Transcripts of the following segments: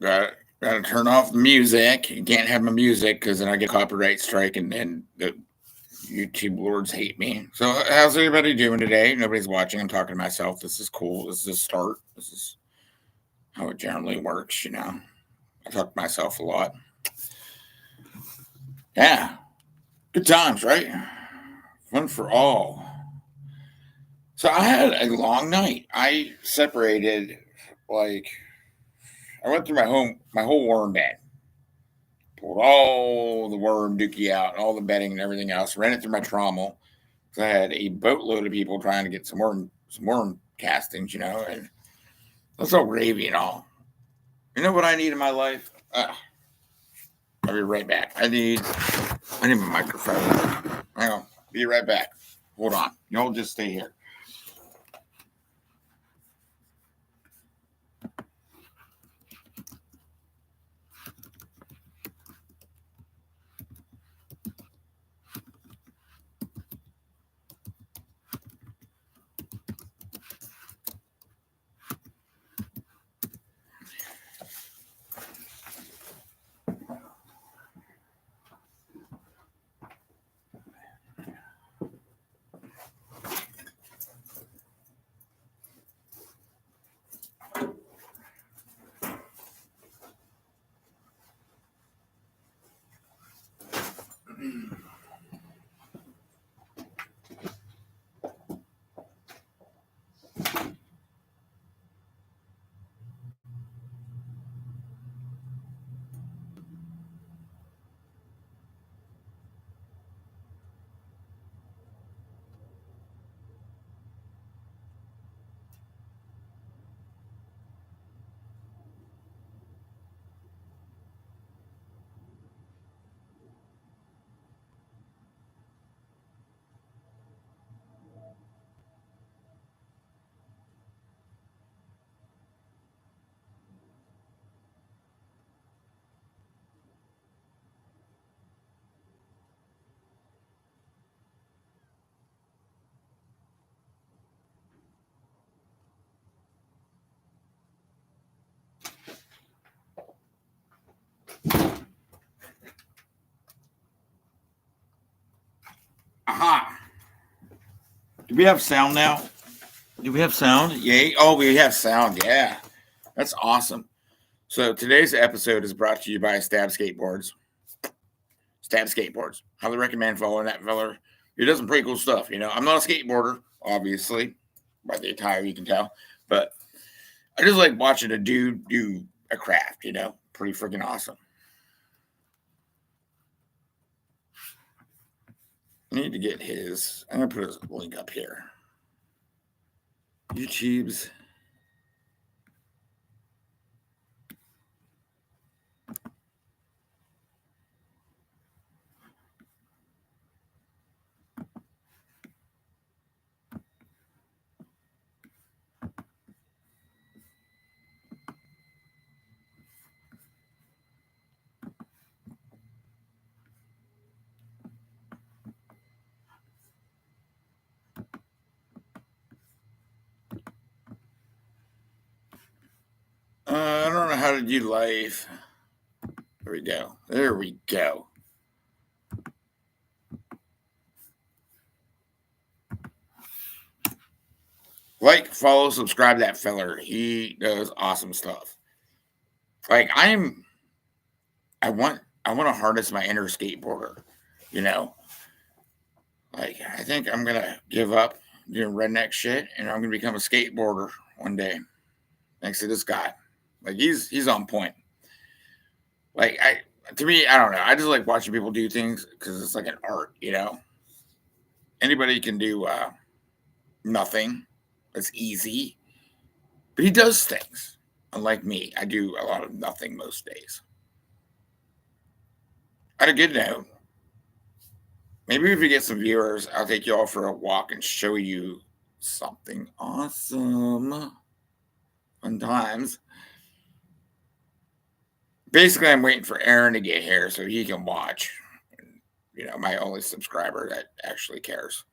Gotta turn off the music. You can't have my music because then I get a copyright strike and the YouTube lords hate me. So how's everybody doing today? Nobody's watching. I'm talking to myself. This is cool. This is a start. This is how it generally works. I talk to myself a lot. Yeah. Good times, right? Fun for all. So I had a long night. I separated like I went through my whole worm bed. Pulled all the worm dookie out, all the bedding and everything else, ran it through my trommel. So I had a boatload of people trying to get some worm castings, and that's all gravy and all. You know what I need in my life? I'll be right back. I need my microphone. Hang on. Be right back. Hold on. Y'all just stay here. Aha. Do we have sound now? Do we have sound? Yay. Oh, we have sound. Yeah. That's awesome. So today's episode is brought to you by Stab Skateboards. Stab Skateboards. Highly recommend following that fella. He does some pretty cool stuff. I'm not a skateboarder, obviously, by the attire you can tell, but I just like watching a dude do a craft. Pretty freaking awesome. I need to get his. I'm gonna put his link up here. YouTube's. I don't know how to do live. There we go. There we go. Like, follow, subscribe to that feller. He does awesome stuff. Like I want to harness my inner skateboarder. You know, like I think I'm gonna give up doing redneck shit, and I'm gonna become a skateboarder one day. Thanks to this guy. Like he's on point. Like to me, I don't know. I just like watching people do things because it's like an art. Anybody can do nothing. It's easy, but he does things. Unlike me, I do a lot of nothing most days. On a good note, maybe if we get some viewers, I'll take you all for a walk and show you something awesome. Fun times. Basically, I'm waiting for Aaron to get here so he can watch. My only subscriber that actually cares.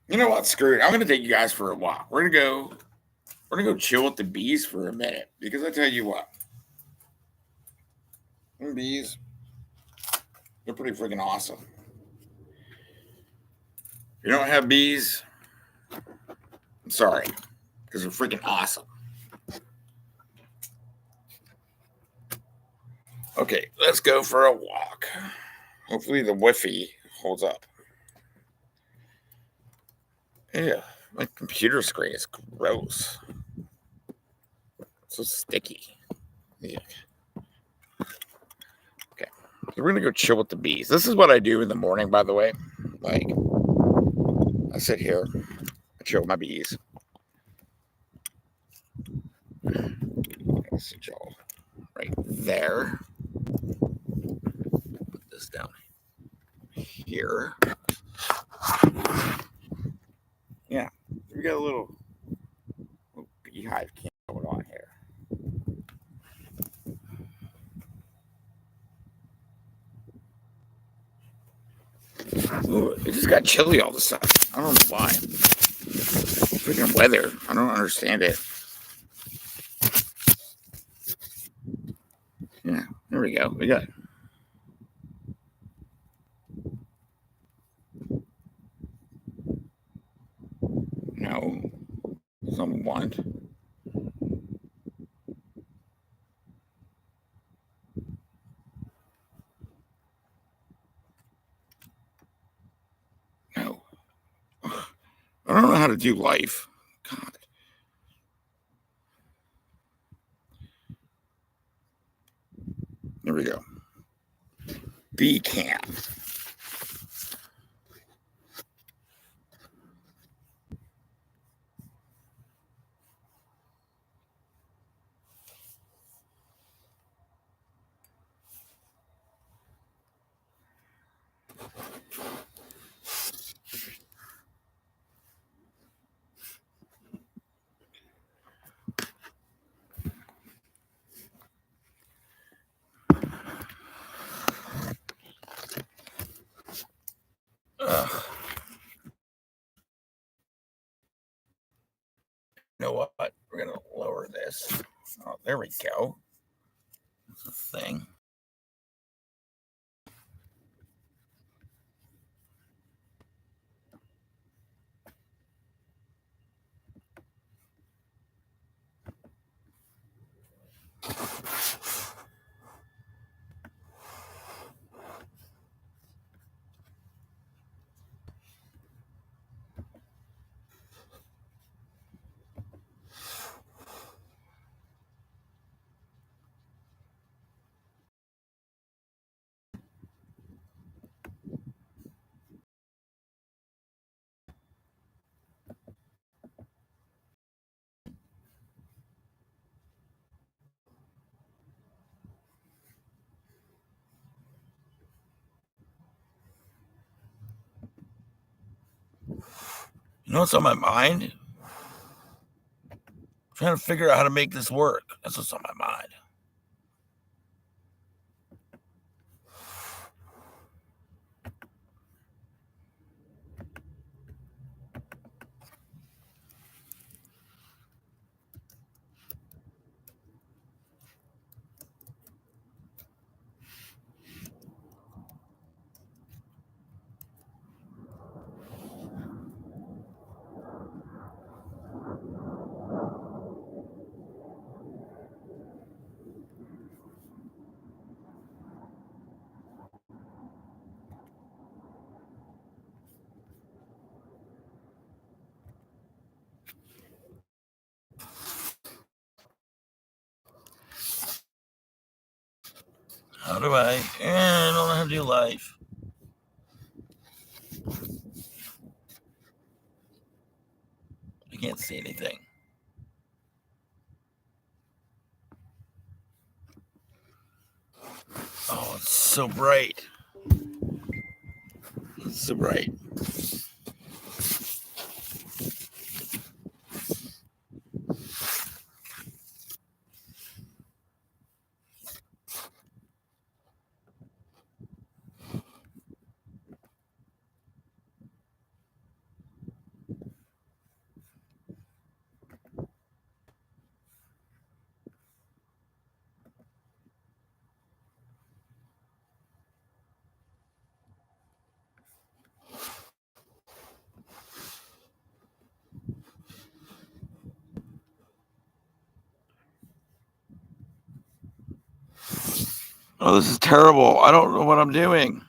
You know what? Screw it. I'm gonna take you guys for a walk. We're gonna go chill with the bees for a minute because I tell you what, them bees, they're pretty freaking awesome. If you don't have bees, I'm sorry, because they're freaking awesome. Okay, let's go for a walk. Hopefully the Wi-Fi holds up. Yeah, my computer screen is gross. It's so sticky. Yeah. Okay, so we're gonna go chill with the bees. This is what I do in the morning, by the way. Like, I sit here, I chill with my bees. Sit y'all right there. Put this down here. Yeah, we got a little beehive camp going on here. Ooh, it just got chilly all of a sudden. I don't know why. Freaking weather. I don't understand it. Yeah, there we go. We got. No, some want. No. I don't know how to do life. God. There we go. Bee camp. Ugh. You know what? We're gonna lower this. Oh, there we go. That's the thing. You know what's on my mind? I'm trying to figure out how to make this work. That's what's on my mind. How do I? I don't know how to do life. I can't see anything. Oh, it's so bright. It's so bright. Oh, this is terrible. I don't know what I'm doing.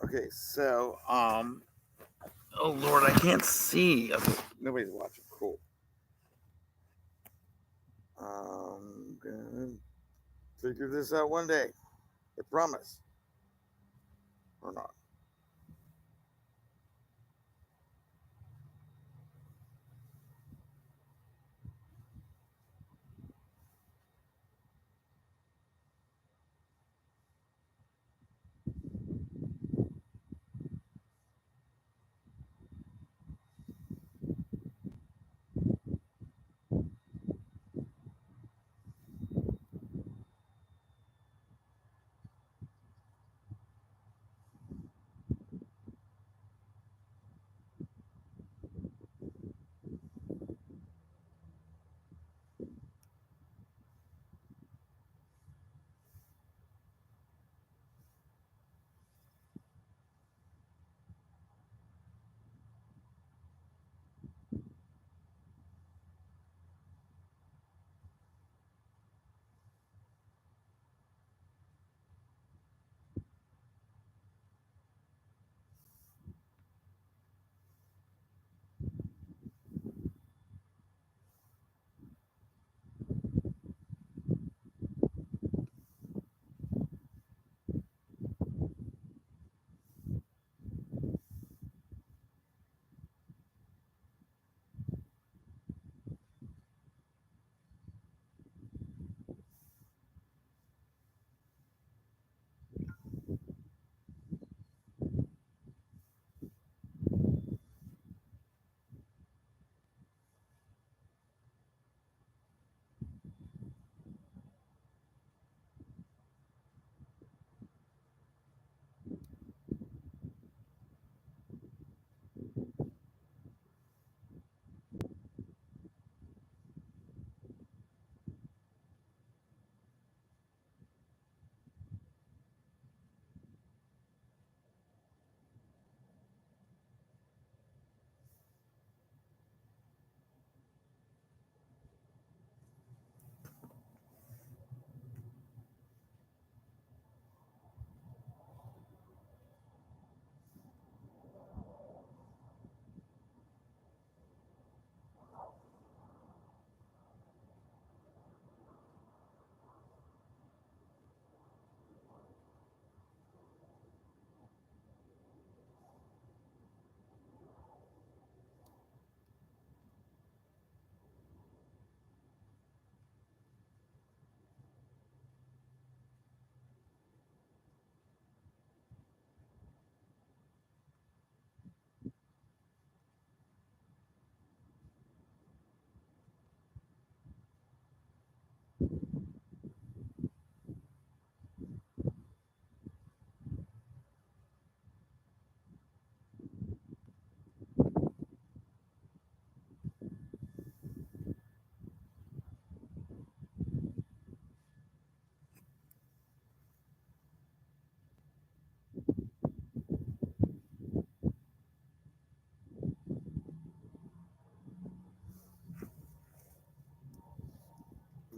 Okay, so oh Lord, I can't see. Nobody's watching. Cool. Gonna figure this out one day. I promise. Or not.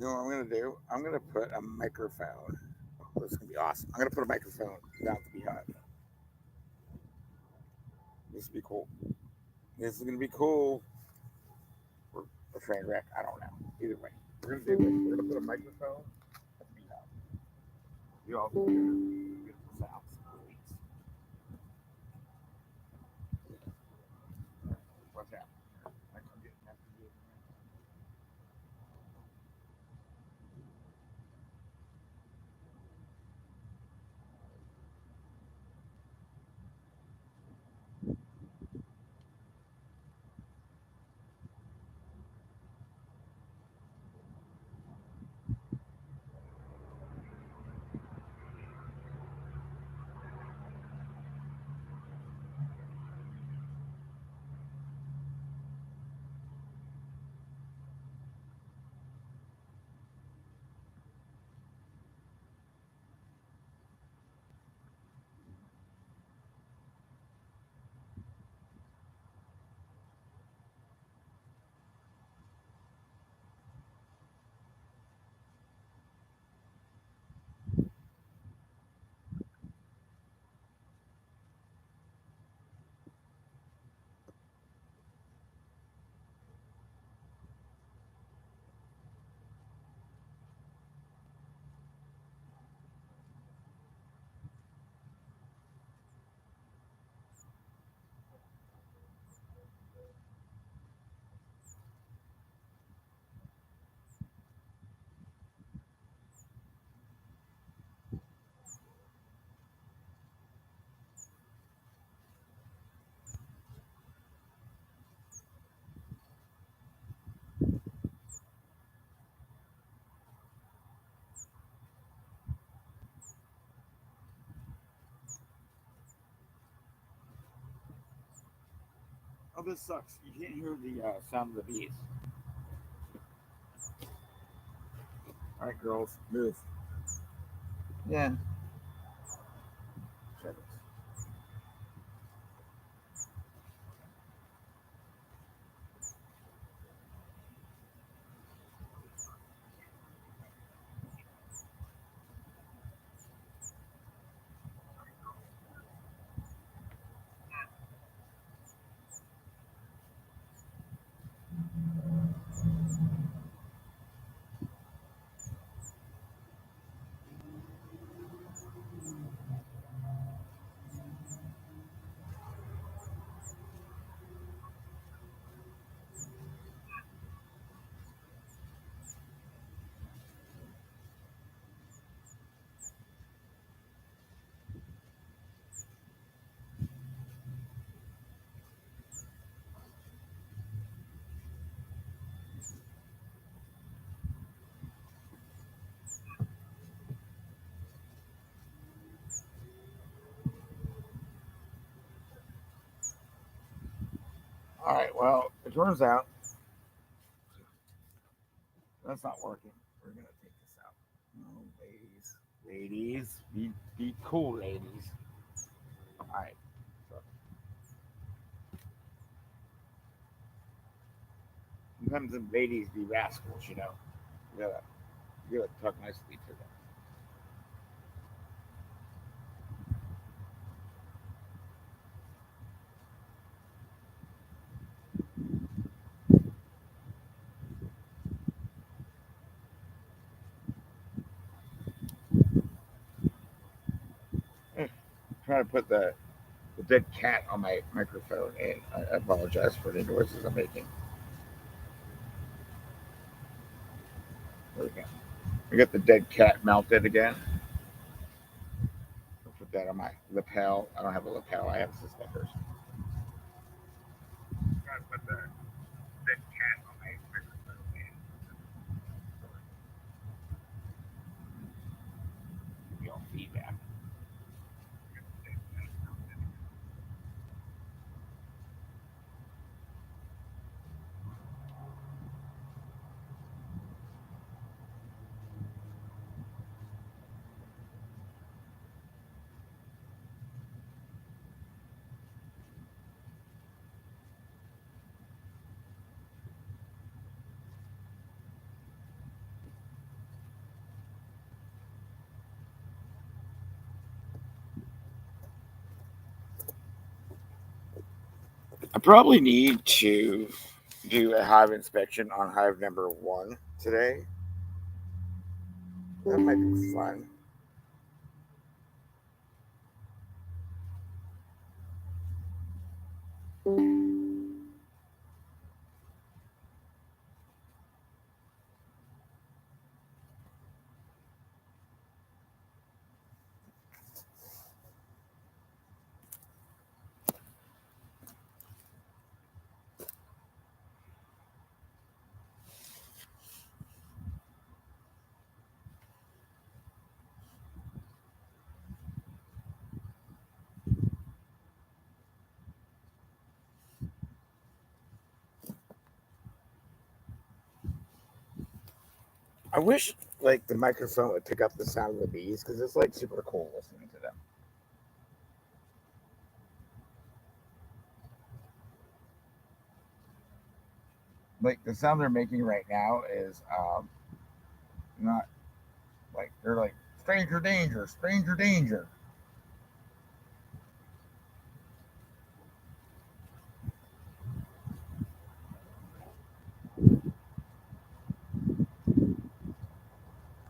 You know what I'm gonna do? I'm gonna put a microphone. Oh, this is gonna be awesome. I'm gonna put a microphone down at the beehive. This will be cool. This is gonna be cool. Or a train wreck. I don't know. Either way, we're gonna do this. We're gonna put a microphone at the beehive. You all can hear beautiful sounds. Watch out. Oh, this sucks. You can't hear the sound of the bees. All right, girls, move. Yeah. All right. Well, it turns out that's not working. We're gonna take this out. Oh, ladies, be cool, ladies. All right. So sometimes the ladies be rascals, you know. You gotta talk nicely to them. I'm trying to put the dead cat on my microphone, and I apologize for the noises I'm making. There we go. I got the dead cat mounted again. I'll put that on my lapel. I don't have a lapel. I have suspenders. I'm trying to put the dead cat on my microphone, and you know, feedback. I probably need to do a hive inspection on hive number 1 today. That might be fun. I wish like the microphone would pick up the sound of the bees because it's like super cool listening to them. Like the sound they're making right now is not like they're like stranger danger, stranger danger.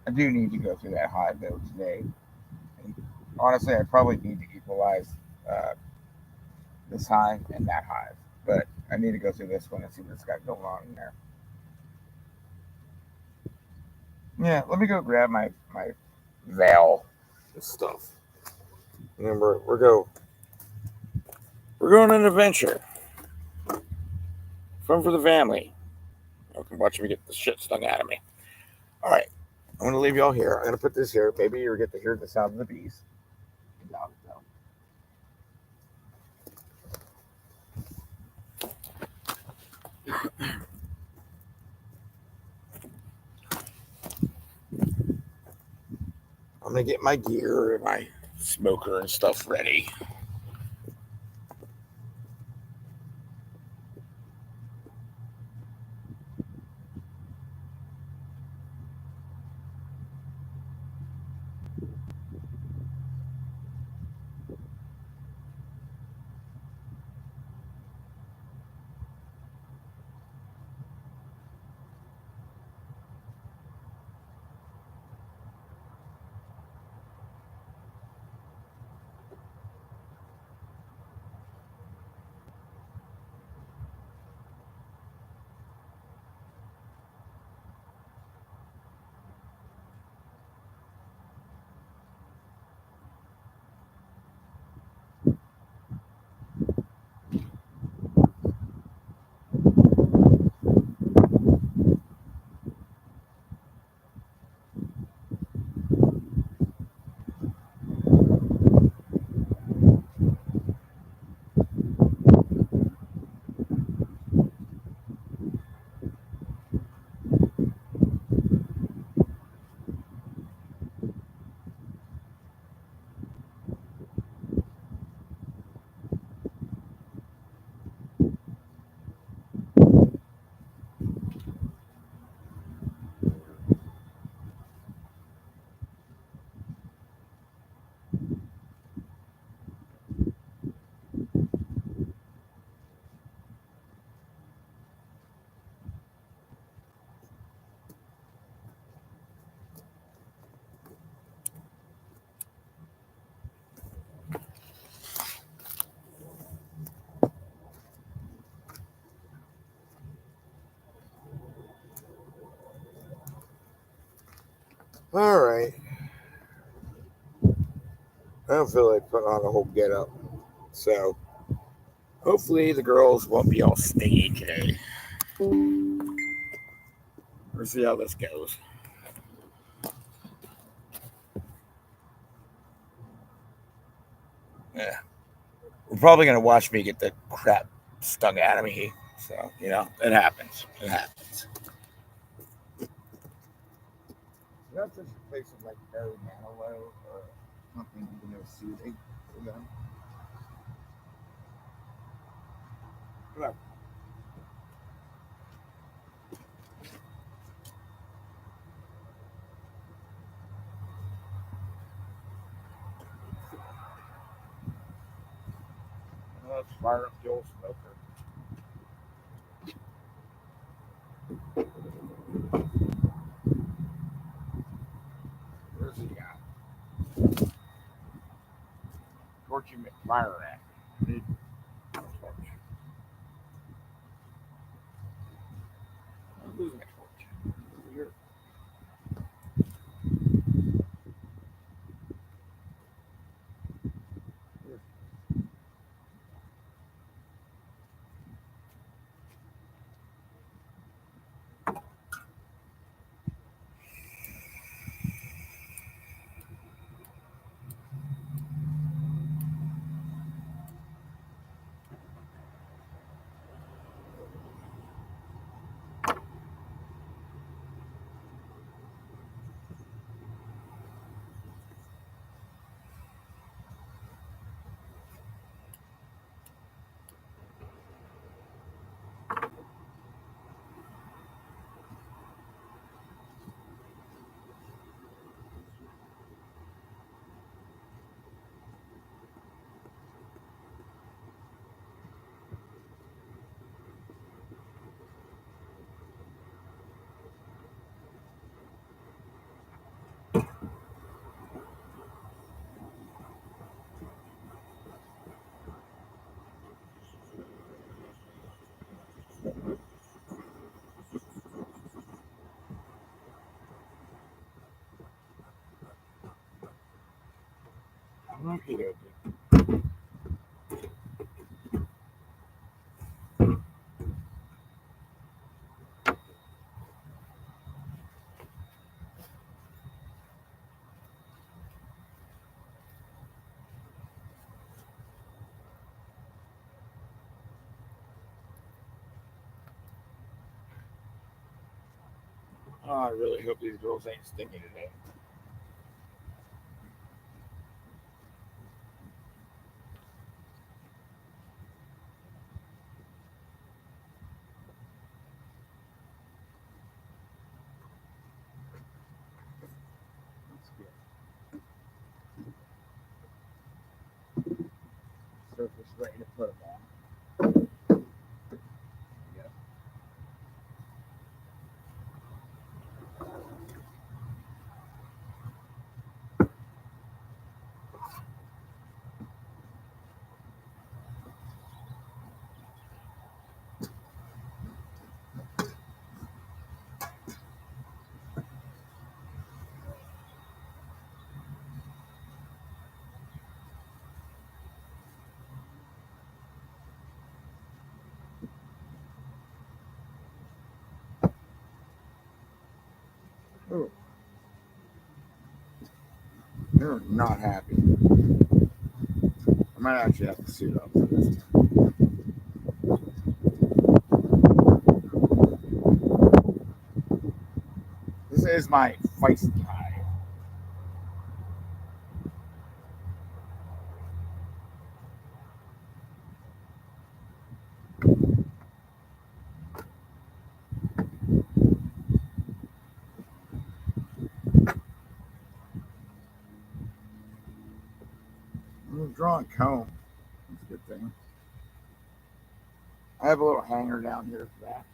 I do need to go through that hive though today. And honestly, I probably need to equalize uh, this hive and that hive, but I need to go through this one and see what's got going on in there. Yeah, let me go grab my veil and stuff, and then we're going on an adventure. Fun for the family. You can watch me get the shit stung out of me. All right, I'm going to leave y'all here. I'm going to put this here. Maybe you'll get to hear the sound of the bees. I'm going to get my gear and my smoker and stuff ready. All right. I don't feel like putting on a whole get up. So hopefully the girls won't be all stingy today. We'll see how this goes. Yeah. We're probably going to watch me get the crap stung out of me. So, it happens. It happens. That's just a place of like very Manilow or something even though soothing for them. Look, let's fire up the old smoker. Where's he got? Torchy McFire at? I need a torch. I'm losing my torch. Here. Okay, okay. Oh, I really hope these girls ain't stinky today. That's good. Surface ready to put them on. Yep. Oh, they're not happy. I might actually have to suit up for this. This is my feisty hive. I'm drawing comb. That's a good thing. I have a little hanger down here for that.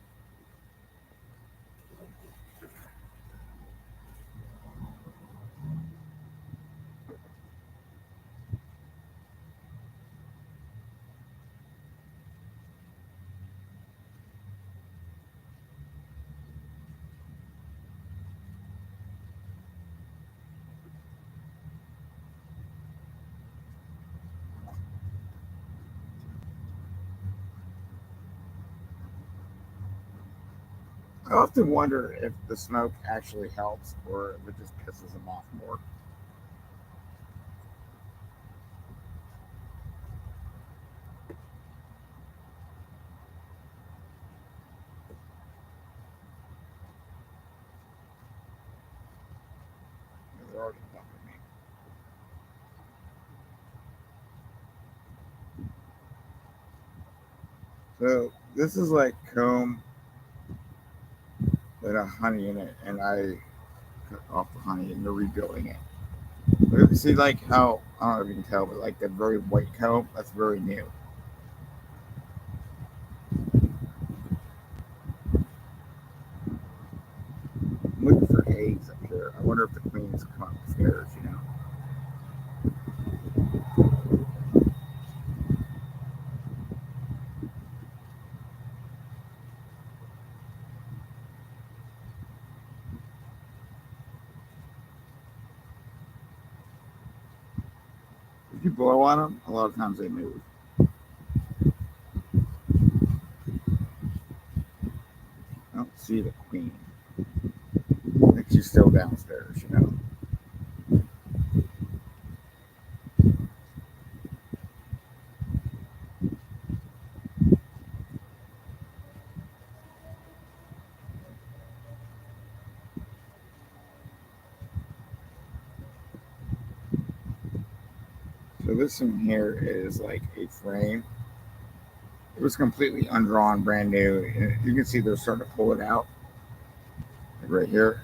I often wonder if the smoke actually helps or if it just pisses them off more. They're already bumping me. So this is like comb that has honey in it, and I cut off the honey and they're rebuilding it. But see, like how I don't know if you can tell, but like that very white comb, that's very new. here. I wonder if the queens come upstairs, you know. If you blow on them, a lot of times they move. I don't see the queen. I think she's still downstairs, you know. So this one here is like a frame. It was completely undrawn, brand new. And you can see they're starting to pull it out, like right here.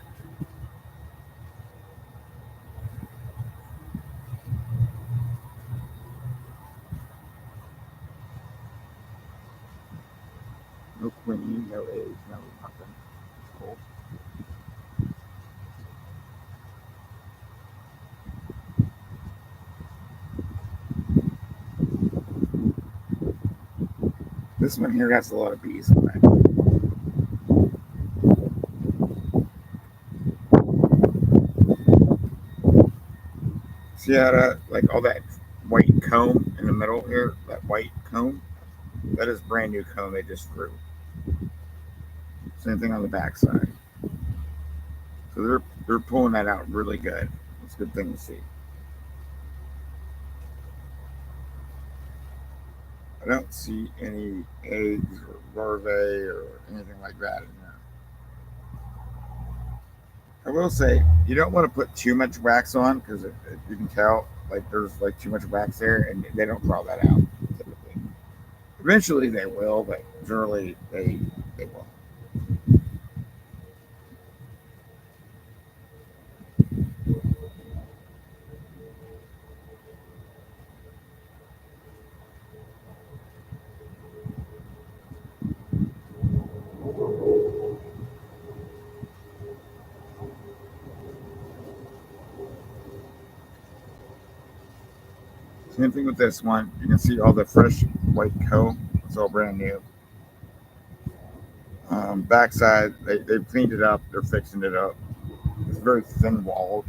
No queen, no age, no nothing. Cool. This one here has a lot of bees on it. See how that, like all that white comb in the middle here, that white comb, that is brand new comb they just grew. Same thing on the back side. So they're pulling that out really good. It's a good thing to see. I don't see any eggs or larvae or anything like that in there. I will say you don't want to put too much wax on because you can tell like there's like too much wax there and they don't draw that out typically. Eventually they will, but generally they won't. Same thing with this one. You can see all the fresh white comb. It's all brand new. Backside, they've cleaned it up. They're fixing it up. It's very thin walled.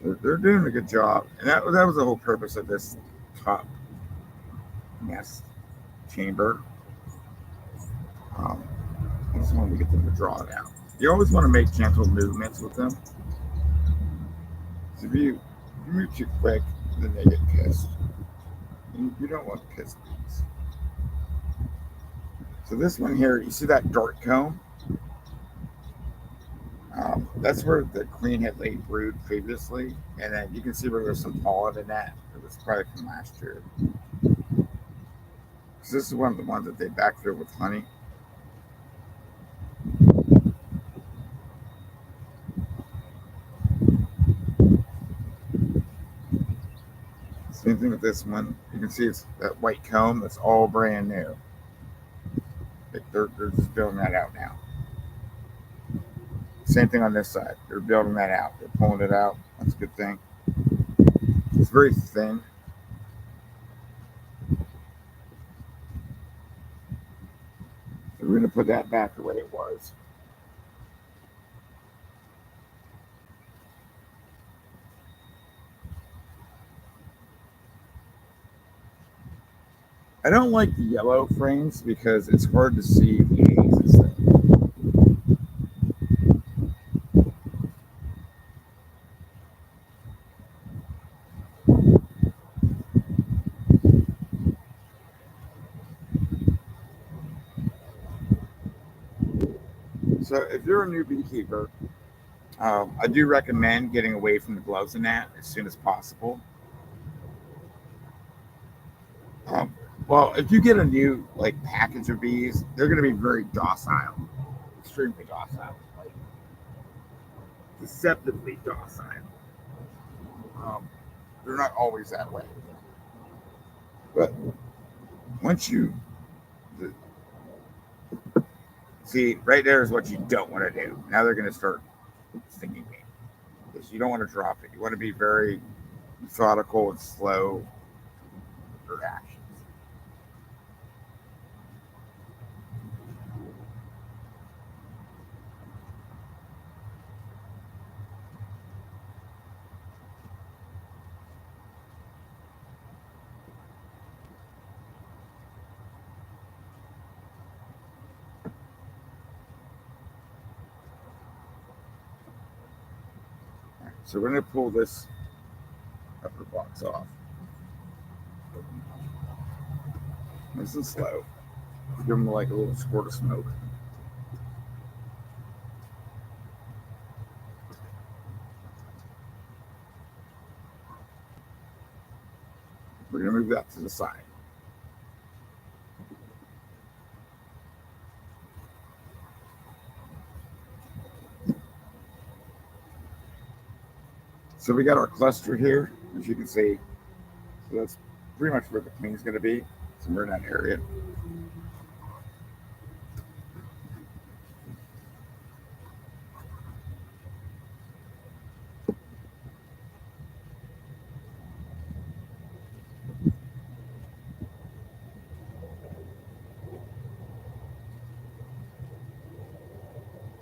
They're doing a good job. And that was the whole purpose of this top nest chamber. Um, I just wanted to get them to draw it out. You always want to make gentle movements with them. So if you move too quick, then they get pissed. You don't want pissed bees. So this one here, you see that dark comb? That's where the queen had laid brood previously, and then you can see where there's some pollen in that. It was probably from last year. So this is one of the ones that they backfilled with honey. Same thing with this one. You can see it's that white comb that's all brand new. They're just building that out now. Same thing on this side. They're building that out. They're pulling it out. That's a good thing. It's very thin. So we're going to put that back the way it was. I don't like the yellow frames because it's hard to see the eggs and stuff. So if you're a new beekeeper, I do recommend getting away from the gloves and that as soon as possible. Um, well, if you get a new like package of bees, they're going to be very docile, extremely docile, like deceptively docile. Um, they're not always that way, but once you See, right there is what you don't want to do. Now they're going to start stinging me. Because you don't want to drop it. You want to be very methodical and slow with your actions. Right, so we're going to pull this upper box off. Nice and slow. Give them like a little squirt of smoke. We're going to move that to the side. So we got our cluster here, as you can see. So that's pretty much where the queen is going to be. So we're in that area.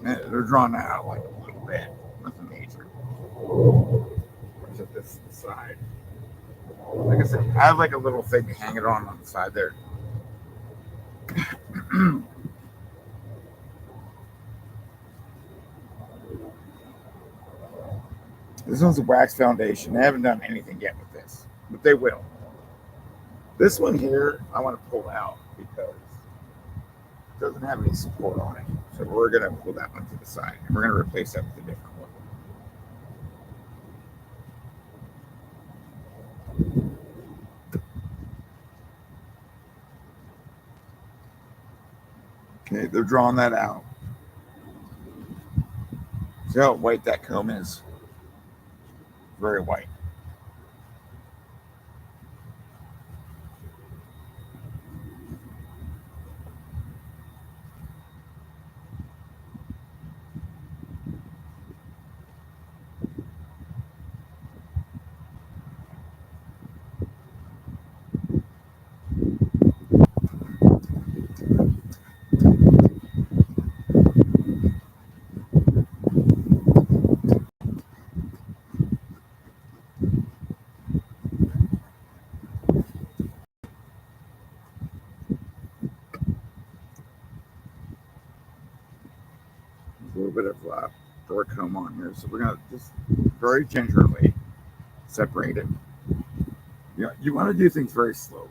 And they're drawn out like a little bit. Nothing major. Set this to the side. Like I said, I have like a little thing to hang it on the side there. This one's a wax foundation. They haven't done anything yet with this, but they will. This one here, I want to pull out because it doesn't have any support on it. So we're going to pull that one to the side and we're going to replace that with a different one. Okay, they're drawing that out. See how white that comb is? Very white. A little bit of door comb on here. So we're going to just very gingerly separate it. You want to do things very slowly.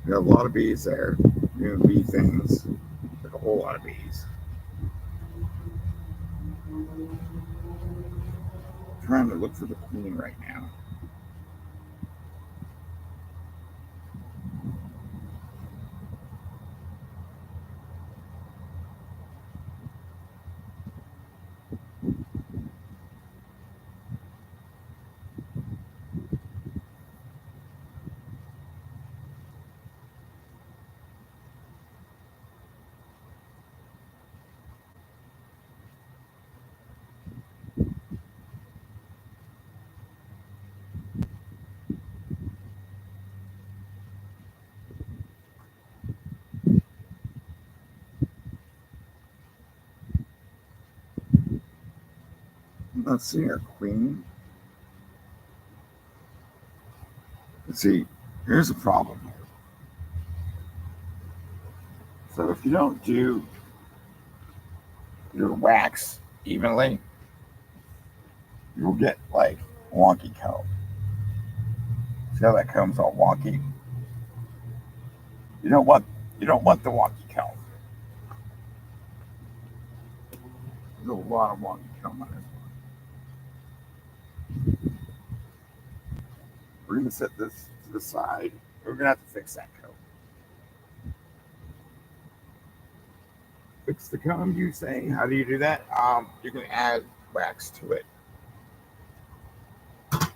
We have a lot of bees there. Doing bee things. Like a whole lot of bees. I'm trying to look for the queen right now. I'm not seeing our queen. Let's see, here's a problem here. So if you don't do your wax evenly, you'll get like wonky comb. See how that comb's all wonky? You don't want you don't want the wonky comb. There's a lot of wonky comb on this one. We're gonna set this to the side. We're gonna have to fix that comb. fix the comb, you say? How do you do that? You can add wax to it. I'm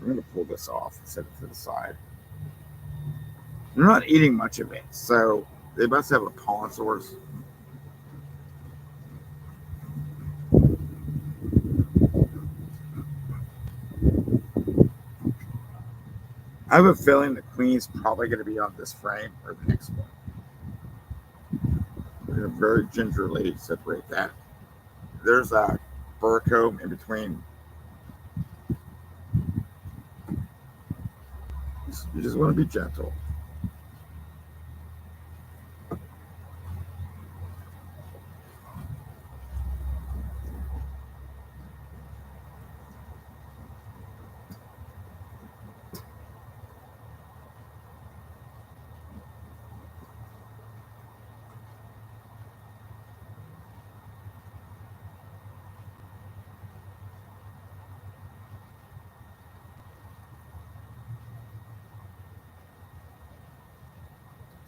going to pull this off and set it to the side. They're not eating much of it, so they must have a pollen source. I have a feeling the queen's probably going to be on this frame or the next one. We're going to very gingerly separate that. There's a burr comb in between. You just want to be gentle.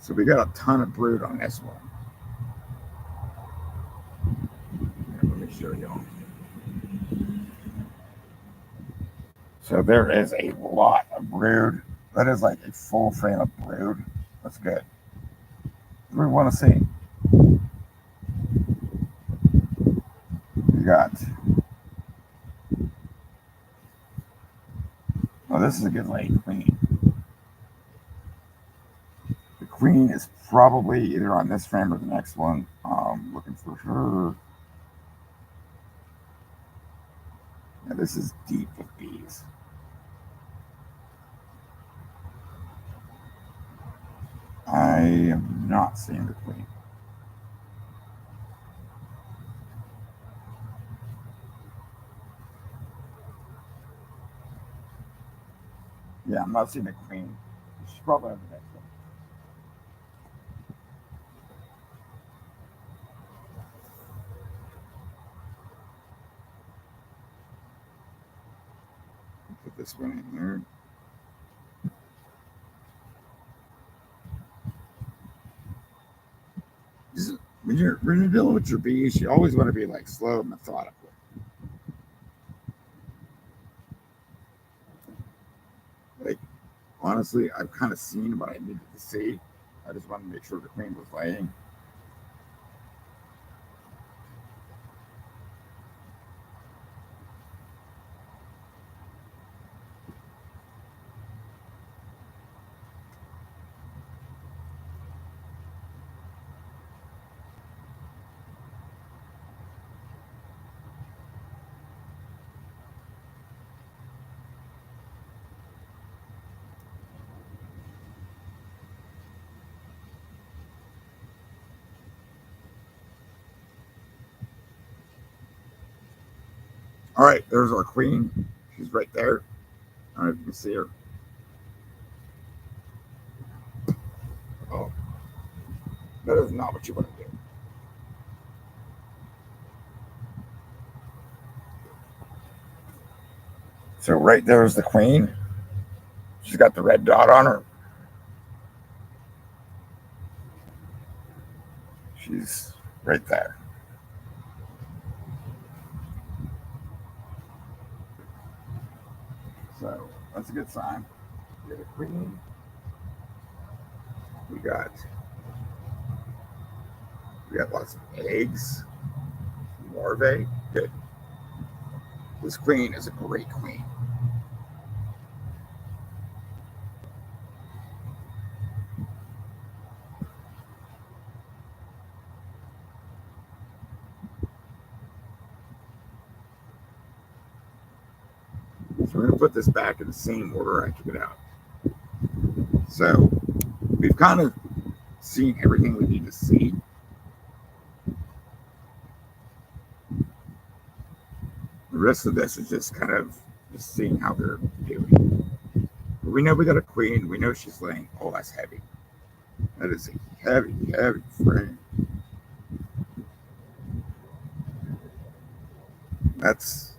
So we got a ton of brood on this one. Let me show y'all. So there is a lot of brood. That is like a full frame of brood. That's good. What do we want to see? We got. Oh, this is a good lady queen. The queen is probably either on this frame or the next one. Looking for her. Yeah, this is deep with bees. I am not seeing the queen. Yeah, I'm not seeing the queen. She's probably on the next one. Put this one in here. When you're dealing with your bees, you always want to be like slow and methodical. Like honestly, I've kind of seen what I needed to see. I just wanted to make sure the queen was laying. All right, there's our queen. She's right there. I don't know if you can see her. Oh, that is not what you want to do. So right there is the queen. She's got the red dot on her. She's right there. So that's a good sign. We got a queen. We got lots of eggs, larvae. Good. This queen is a great queen. So we're going to put this back in the same order I took it out. So we've kind of seen everything we need to see. The rest of this is just kind of just seeing how they're doing. But we know we got a queen. We know she's laying. Oh, that's heavy. That is a heavy, heavy frame. That's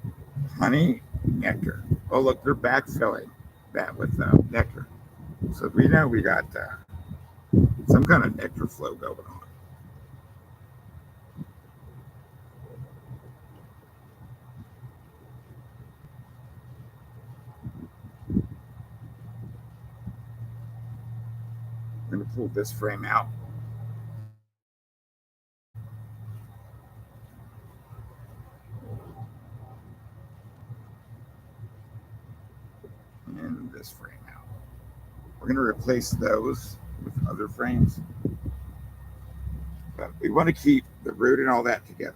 honey nectar. Oh, look, they're backfilling that with nectar. So we know we got some kind of nectar flow going on. I'm going to pull this frame out. And this frame out. We're going to replace those with other frames. But we want to keep the root and all that together.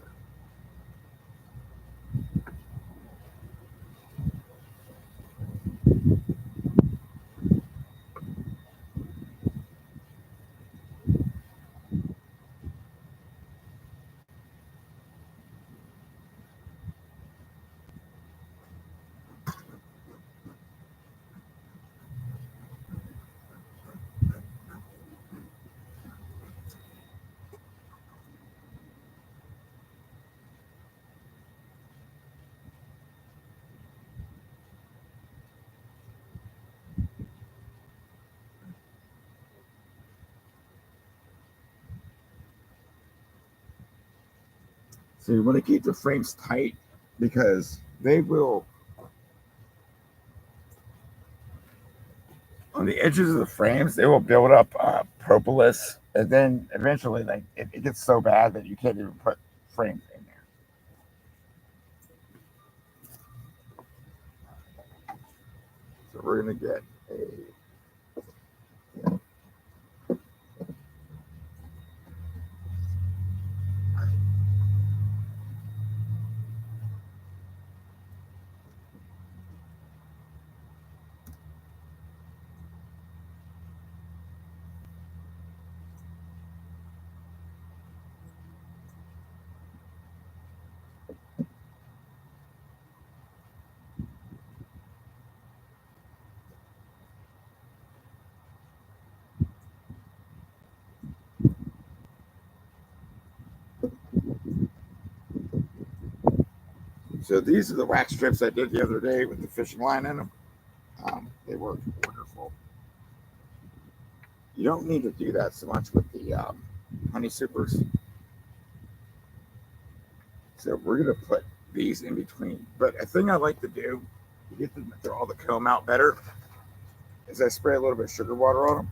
So you want to keep the frames tight because they will, on the edges of the frames, they will build up propolis, and then eventually, like it gets so bad that you can't even put frames in there. So we're gonna get a So these are the wax strips I did the other day with the fishing line in them. They worked wonderful. You don't need to do that so much with the honey supers. So we're gonna put these in between. But a thing I like to do to get them to draw the comb out better is I spray a little bit of sugar water on them.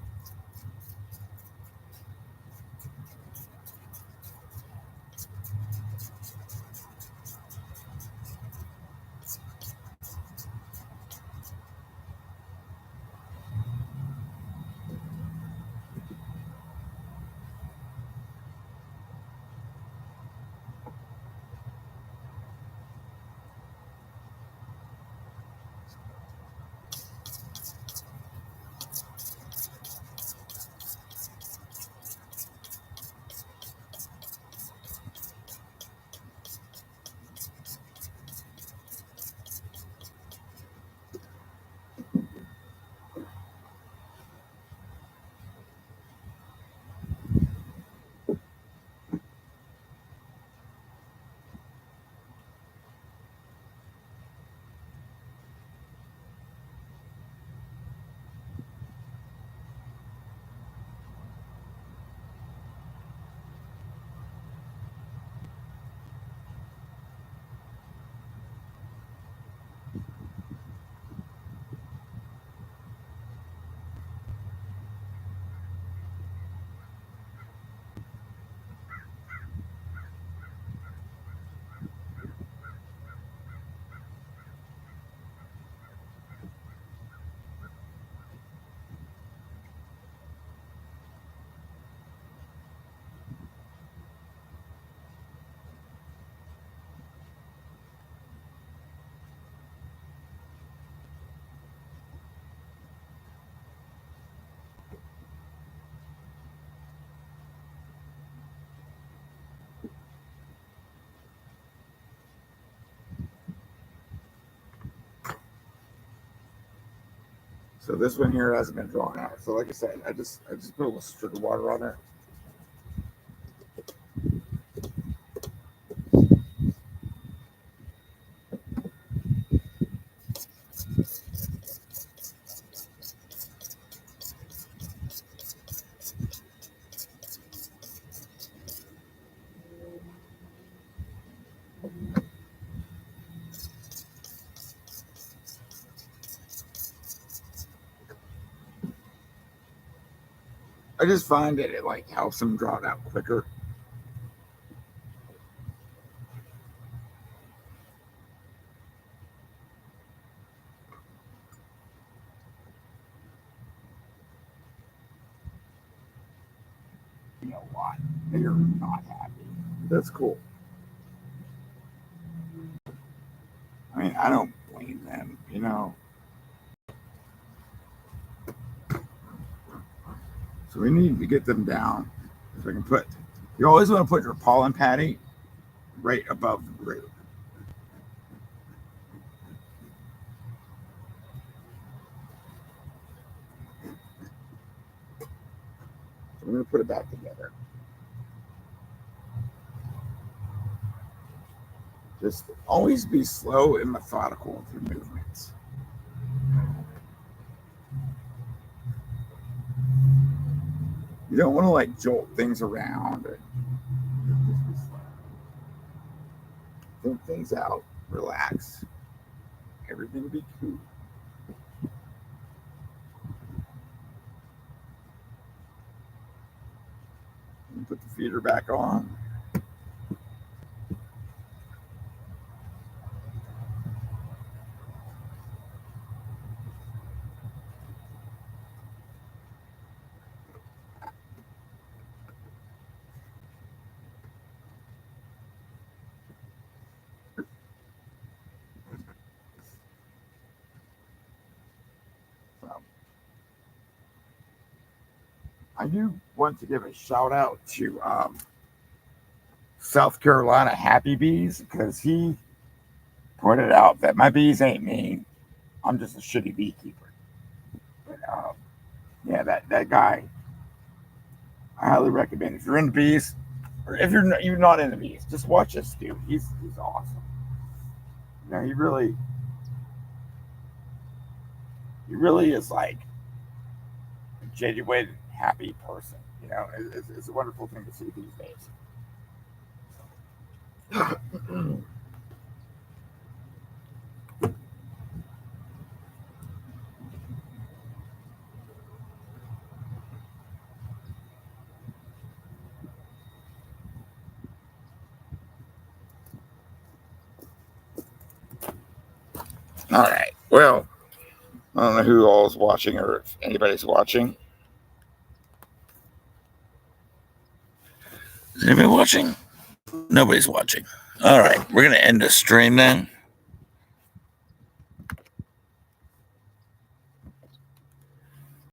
So this one here hasn't been drawn out. So like I said, I just put a little sugar water on there. I just find that it like helps them draw it out quicker. You know what? They're not happy. That's cool. I mean, I don't blame them, you know. So we need to get them down. So I can put. You always want to put your pollen patty right above the root. So I'm going to put it back together. Just always be slow and methodical with your movements. You don't want to like jolt things around. Think things out. Relax. Everything will be cool. And put the feeder back on. So, I do want to give a shout out to South Carolina Happy Bees because he pointed out that my bees ain't mean. I'm just a shitty beekeeper. But, yeah, that guy, I highly recommend. If you're into bees, or if you're not into bees, just watch this dude. He's awesome. You know, he really is like a genuine happy person. You know, it's a wonderful thing to see these days. All right. Well, I don't know who all is watching or if anybody's watching. Is anybody watching? Nobody's watching. All right. We're going to end the stream then.